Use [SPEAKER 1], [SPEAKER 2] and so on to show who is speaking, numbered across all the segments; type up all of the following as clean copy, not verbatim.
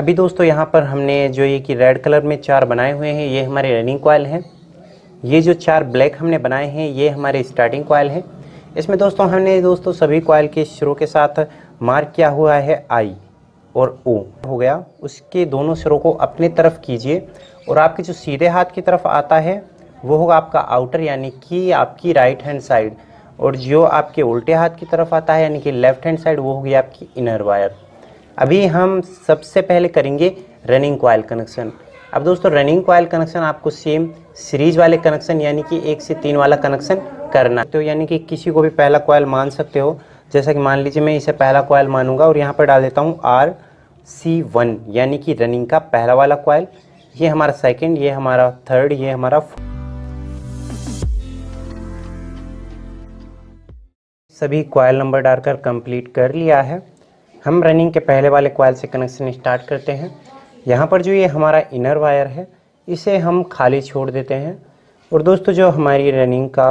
[SPEAKER 1] अभी दोस्तों यहाँ पर हमने जो ये कि रेड कलर में 4 बनाए हुए हैं, ये हमारे रनिंग कॉइल हैं। ये जो 4 ब्लैक हमने बनाए हैं ये हमारे स्टार्टिंग कॉइल हैं। इसमें दोस्तों हमने सभी कॉइल के सिरों के साथ मार्क किया हुआ है आई और ओ हो गया। उसके दोनों सिरों को अपने तरफ कीजिए और आपके जो सीधे हाथ की तरफ आता है वो होगा आपका आउटर यानी कि आपकी राइट हैंड साइड, और जो आपके उल्टे हाथ की तरफ आता है यानी कि लेफ्ट हैंड साइड वो होगी आपकी इनर वायर। अभी हम सबसे पहले करेंगे रनिंग कॉइल कनेक्शन। अब दोस्तों रनिंग कॉइल कनेक्शन आपको सेम सीरीज वाले कनेक्शन यानी कि 1 से 3 वाला कनेक्शन करना है। तो यानी कि किसी को भी पहला कॉइल मान सकते हो, जैसा कि मान लीजिए मैं इसे पहला कॉइल मानूंगा और यहाँ पर डाल देता हूँ RC1 यानी कि रनिंग का पहला वाला कॉइल। ये हमारा सेकंड, ये हमारा थर्ड, ये हमारा सभी कॉइल नंबर डालकर कंप्लीट कर लिया है। हम रनिंग के पहले वाले कॉइल से कनेक्शन स्टार्ट करते हैं। यहाँ पर जो ये हमारा इनर वायर है इसे हम खाली छोड़ देते हैं, और दोस्तों जो हमारी रनिंग का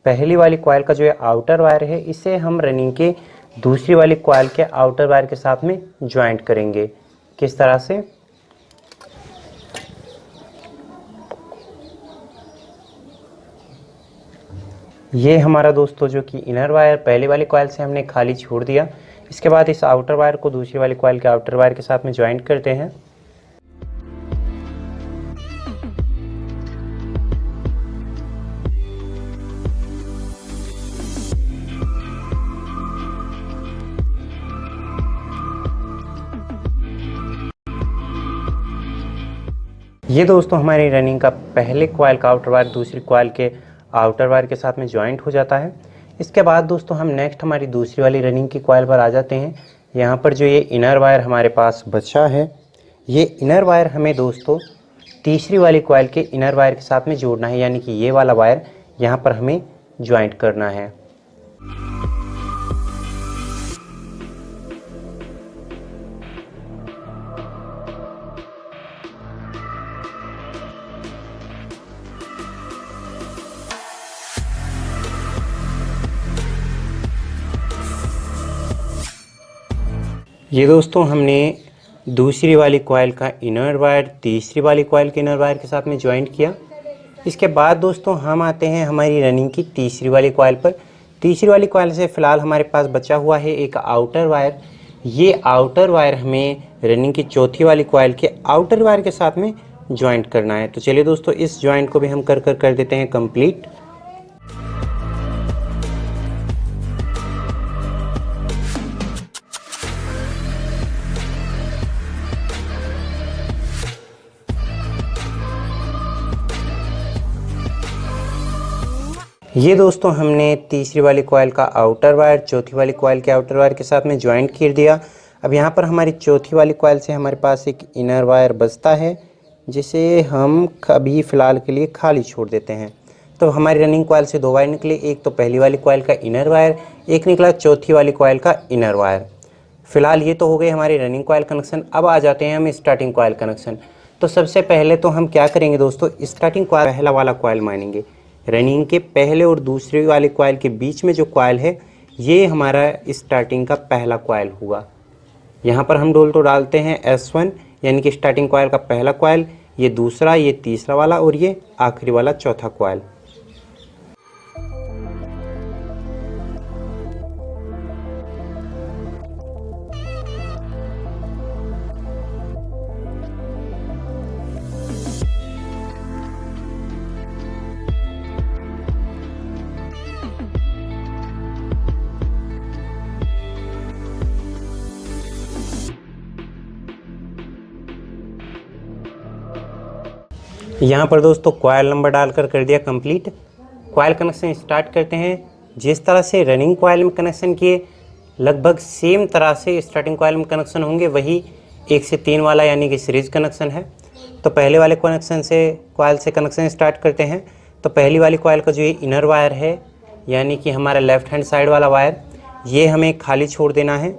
[SPEAKER 1] पहली वाली कॉइल का जो ये आउटर वायर है इसे हम रनिंग के दूसरी वाली कॉइल के आउटर वायर के साथ में ज्वाइंट करेंगे। किस तरह से, ये हमारा दोस्तों जो कि इनर वायर पहली वाली कॉइल से हमने खाली छोड़ दिया। इसके बाद इस आउटर वायर को दूसरी वाली कॉइल के आउटर वायर के साथ में ज्वाइंट करते हैं। ये दोस्तों हमारी रनिंग का पहले कॉइल का आउटर वायर दूसरी कॉइल के आउटर वायर के साथ में ज्वाइंट हो जाता है। इसके बाद दोस्तों हम नेक्स्ट हमारी दूसरी वाली रनिंग की कॉइल पर आ जाते हैं। यहाँ पर जो ये इनर वायर हमारे पास बचा है, ये इनर वायर हमें दोस्तों तीसरी वाली कॉइल के इनर वायर के साथ में जोड़ना है, यानी कि ये वाला वायर यहाँ पर हमें ज्वाइंट करना है। ये दोस्तों हमने दूसरी वाली कॉइल का इनर वायर तीसरी वाली कॉइल के इनर वायर के साथ में ज्वाइंट किया। इसके बाद दोस्तों हम आते हैं हमारी रनिंग की तीसरी वाली कॉइल पर। तीसरी वाली कॉइल से फ़िलहाल हमारे पास बचा हुआ है एक आउटर वायर। ये आउटर वायर हमें रनिंग की चौथी वाली कॉइल के आउटर वायर के साथ में ज्वाइंट करना है। तो चलिए दोस्तों इस ज्वाइंट को भी हम कर देते हैं कंप्लीट। ये दोस्तों हमने तीसरी वाली कॉइल का आउटर वायर चौथी वाली कॉइल के आउटर वायर के साथ में ज्वाइंट कर दिया। अब यहाँ पर हमारी चौथी वाली कॉइल से हमारे पास एक इनर वायर बचता है, जिसे हम अभी फ़िलहाल के लिए खाली छोड़ देते हैं। तो हमारी रनिंग कॉइल से 2 वायर निकले, एक तो पहली वाली कॉइल का इनर वायर, एक निकला चौथी वाली कॉइल का इनर वायर। फ़िलहाल ये तो हो गई हमारी रनिंग कॉइल कनेक्शन। अब आ जाते हैं हम स्टार्टिंग कॉइल कनेक्शन। तो सबसे पहले तो हम क्या करेंगे दोस्तों, स्टार्टिंग कॉइल पहला वाला कॉइल मानेंगे। रनिंग के पहले और दूसरे वाले कॉइल के बीच में जो कॉइल है ये हमारा स्टार्टिंग का पहला कॉइल होगा। यहाँ पर हम डालते हैं S1 यानी कि स्टार्टिंग कॉइल का पहला कॉइल, ये दूसरा, ये तीसरा वाला और ये आखिरी वाला चौथा कॉइल। यहाँ पर दोस्तों कॉइल नंबर डालकर कर दिया कंप्लीट। कॉइल कनेक्शन स्टार्ट करते हैं। जिस तरह से रनिंग कॉइल में कनेक्शन किए लगभग सेम तरह से स्टार्टिंग कॉइल में कनेक्शन होंगे, वही 1 से 3 वाला यानी कि सीरीज कनेक्शन है। तो पहले वाले कनेक्शन से कॉइल से कनेक्शन स्टार्ट करते हैं। तो पहली वाली कॉइल का जो ये इनर वायर है यानी कि हमारा लेफ़्ट हैंड साइड वाला वायर, ये हमें खाली छोड़ देना है।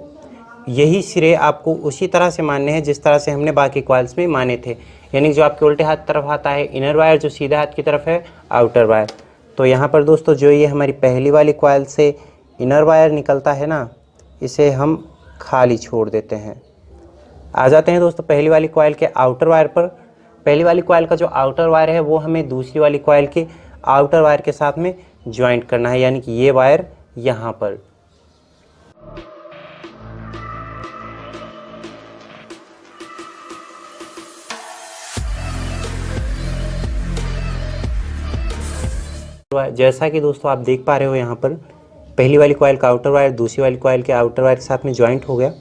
[SPEAKER 1] यही सिरे आपको उसी तरह से मानने हैं जिस तरह से हमने बाकी कॉइल्स में माने थे, यानी जो आपके उल्टे हाथ तरफ आता है इनर वायर, जो सीधा हाथ की तरफ है आउटर वायर। तो यहाँ पर दोस्तों जो ये हमारी पहली वाली कॉइल से इनर वायर निकलता है ना, इसे हम खाली छोड़ देते हैं। आ जाते हैं दोस्तों पहली वाली कॉइल के आउटर वायर पर। पहली वाली कॉइल का जो आउटर वायर है वो हमें दूसरी वाली कॉइल के आउटर वायर के साथ में ज्वाइंट करना है, यानी कि ये वायर यहाँ पर। जैसा कि दोस्तों आप देख पा रहे हो यहाँ पर पहली वाली कॉइल का आउटर वायर दूसरी वाली कॉइल के आउटर वायर के साथ में ज्वाइंट हो गया।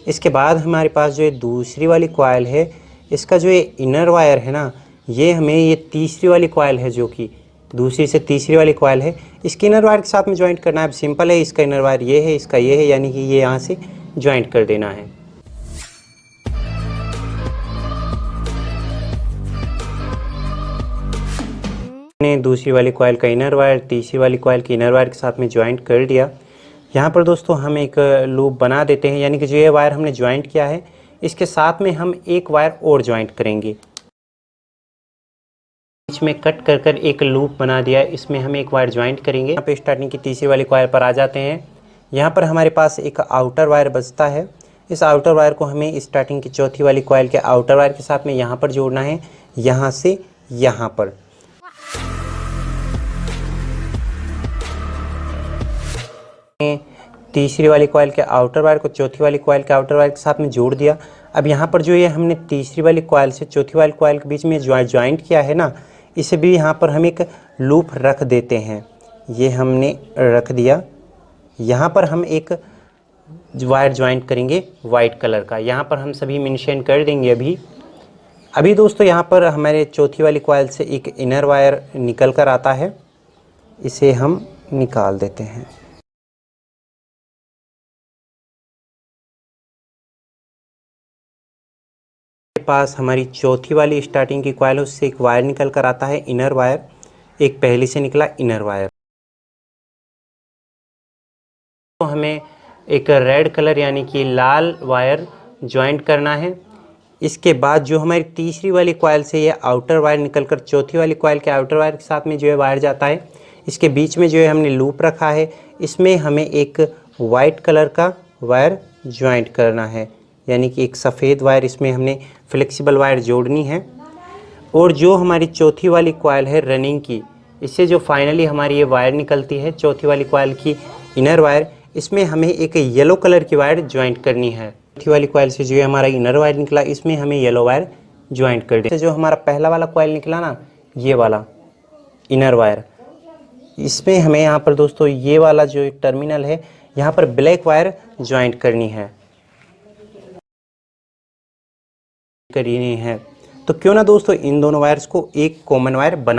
[SPEAKER 1] इसके बाद हमारे पास जो ये दूसरी वाली कॉइल है, इसका जो ये इनर वायर है ना, ये हमें ये तीसरी वाली कॉइल है जो कि दूसरी से तीसरी वाली कॉइल है, इसके इनर वायर के साथ में ज्वाइंट करना है। अब सिंपल है, इसका इनर वायर ये है, इसका ये है, यानी कि ये यहाँ से ज्वाइंट कर देना है। मैंने दूसरी वाली कॉइल का इनर वायर तीसरी वाली कॉइल के इनर वायर के साथ में ज्वाइंट कर दिया। यहाँ पर दोस्तों हम एक लूप बना देते हैं, यानी कि जो ये वायर हमने ज्वाइंट किया है इसके साथ में हम एक वायर और ज्वाइंट करेंगे। बीच में कट कर कर एक लूप बना दिया, इसमें हम एक वायर ज्वाइंट करेंगे। यहाँ पे स्टार्टिंग की तीसरी वाली कॉइल पर आ जाते हैं। यहाँ पर हमारे पास एक आउटर वायर बचता है। इस आउटर वायर को हमें स्टार्टिंग की चौथी वाली कॉइल के आउटर वायर के साथ में यहाँ पर जोड़ना है, यहाँ से यहाँ पर। तीसरी वाली कॉइल के आउटर वायर को चौथी वाली कॉइल के आउटर वायर के साथ में जोड़ दिया। अब यहाँ पर जो ये हमने तीसरी वाली कॉइल से चौथी वाली कॉइल के बीच में ज्वाइंट किया है ना, इसे भी यहाँ पर हम एक लूप रख देते हैं। ये हमने रख दिया। यहाँ पर हम एक वायर ज्वाइंट करेंगे वाइट कलर का, यहाँ पर हम सभी मेंशन कर देंगे। अभी दोस्तों यहाँ पर हमारे चौथी वाली कॉइल से एक इनर वायर निकल कर आता है, इसे हम निकाल देते हैं। पास हमारी चौथी वाली स्टार्टिंग की कॉइल है, उससे एक वायर निकल कर आता है इनर वायर, एक पहले से निकला इनर वायर। तो हमें एक रेड कलर यानी कि लाल वायर ज्वाइंट करना है। इसके बाद जो हमारी तीसरी वाली कॉइल से ये आउटर वायर निकलकर चौथी वाली कॉइल के आउटर वायर के साथ में जो है वायर जाता है, इसके बीच में जो है हमने लूप रखा है, इसमें हमें एक वाइट कलर का वायर ज्वाइंट करना है, यानी कि एक सफ़ेद वायर इसमें हमने फ्लेक्सिबल वायर जोड़नी है। और जो हमारी चौथी वाली कॉइल है रनिंग की, इससे जो फाइनली हमारी ये वायर निकलती है चौथी वाली कॉइल की इनर वायर, इसमें हमें एक येलो कलर की वायर ज्वाइंट करनी है। चौथी वाली कॉइल से जो है हमारा इनर वायर निकला, इसमें हमें येलो वायर ज्वाइंट कर दें। जो हमारा पहला वाला कॉइल निकला ना, ये वाला इनर वायर, इसमें हमें यहाँ पर दोस्तों ये वाला जो टर्मिनल है यहाँ पर ब्लैक वायर ज्वाइंट करनी है। तो क्यों ना दोस्तों इन दोनों वायर्स को एक कॉमन वायर बना